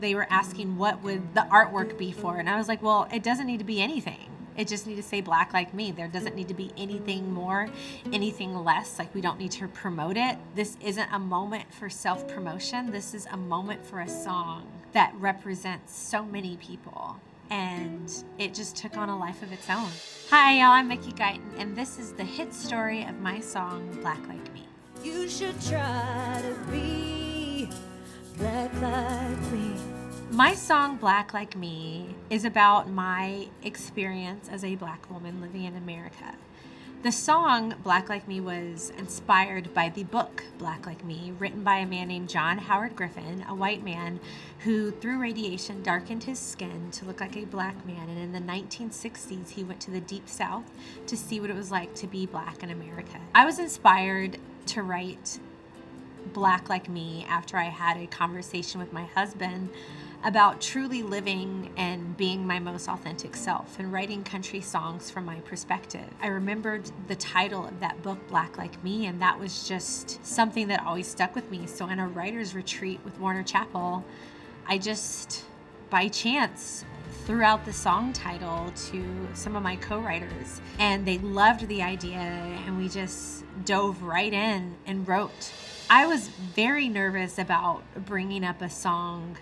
They were asking what would the artwork be for, and I was like, well, it doesn't need to be anything. It just needs to say Black Like Me. There doesn't need to be anything more, anything less. Like, we don't need to promote it. This isn't a moment for self-promotion. This is a moment for a song that represents so many people. And it just took on a life of its own. Hi, y'all, I'm Mickey Guyton, and this is the hit story of my song, Black Like Me. You should try to be black like me. My song, Black Like Me, is about my experience as a Black woman living in America. The song, Black Like Me, was inspired by the book, Black Like Me, written by a man named John Howard Griffin, a white man who, through radiation, darkened his skin to look like a black man. And in the 1960s, he went to the Deep South to see what it was like to be Black in America. I was inspired to write Black Like Me after I had a conversation with my husband about truly living and being my most authentic self and writing country songs from my perspective. I remembered the title of that book, Black Like Me, and that was just something that always stuck with me. So in a writer's retreat with Warner Chappell, I just, by chance, threw out the song title to some of my co-writers, and they loved the idea, and we just dove right in and wrote. I was very nervous about bringing up a song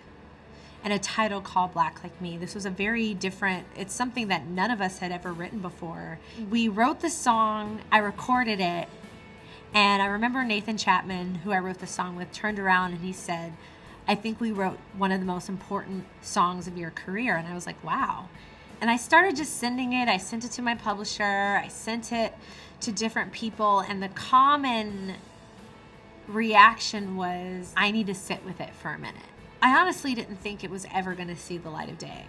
and a title called Black Like Me. This was a very different, it's something that none of us had ever written before. We wrote the song, I recorded it, and I remember Nathan Chapman, who I wrote the song with, turned around and he said, I think we wrote one of the most important songs of your career. And I was like, wow. And I started just sending it. I sent it to my publisher. I sent it to different people. And the common reaction was, I need to sit with it for a minute. I honestly didn't think it was ever going to see the light of day.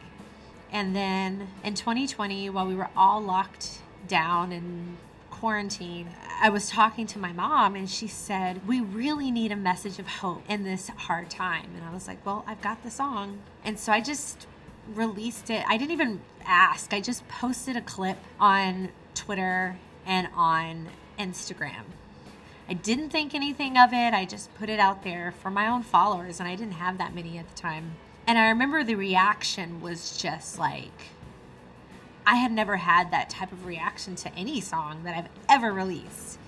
And then in 2020, while we were all locked down in quarantine, I was talking to my mom and she said, we really need a message of hope in this hard time. And I was like, well, I've got the song. And so I just released it. I didn't even ask. I just posted a clip on Twitter and on Instagram. I didn't think anything of it. I just put it out there for my own followers, and I didn't have that many at the time. And I remember the reaction was just like, I had never had that type of reaction to any song that I've ever released.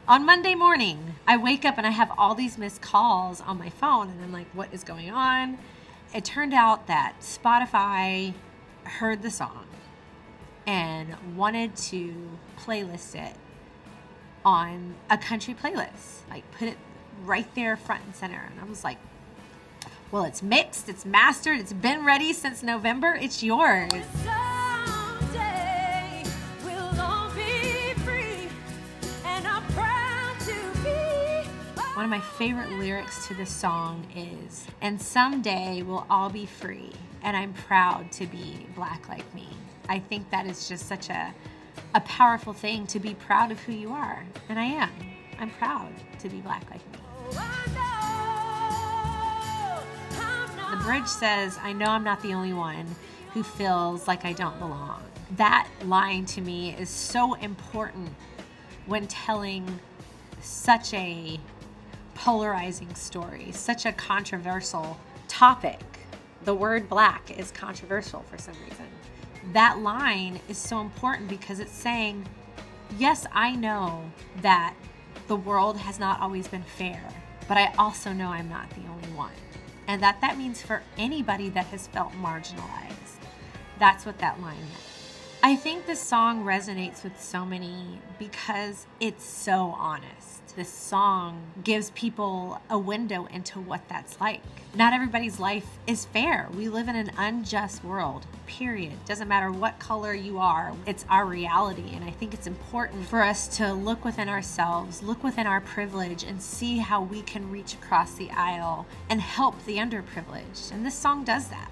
On Monday morning, I wake up and I have all these missed calls on my phone, and I'm like, what is going on? It turned out that Spotify heard the song and wanted to playlist it on a country playlist, like put it right there front and center. And I was like, well, it's mixed, it's mastered, it's been ready since November, it's yours. Someday we'll all be free, and I'm proud to be. One of my favorite lyrics to this song is, and someday we'll all be free, and I'm proud to be Black like me. I think that is just such a powerful thing, to be proud of who you are. And I am. I'm proud to be Black like me. The bridge says, I know I'm not the only one who feels like I don't belong. That line to me is so important when telling such a polarizing story, such a controversial topic. The word black is controversial for some reason. That line is so important because it's saying, yes, I know that the world has not always been fair, but I also know I'm not the only one. And that means for anybody that has felt marginalized. That's what that line meant. I think this song resonates with so many because it's so honest. This song gives people a window into what that's like. Not everybody's life is fair. We live in an unjust world, period. Doesn't matter what color you are, it's our reality. And I think it's important for us to look within ourselves, look within our privilege, and see how we can reach across the aisle and help the underprivileged. And this song does that.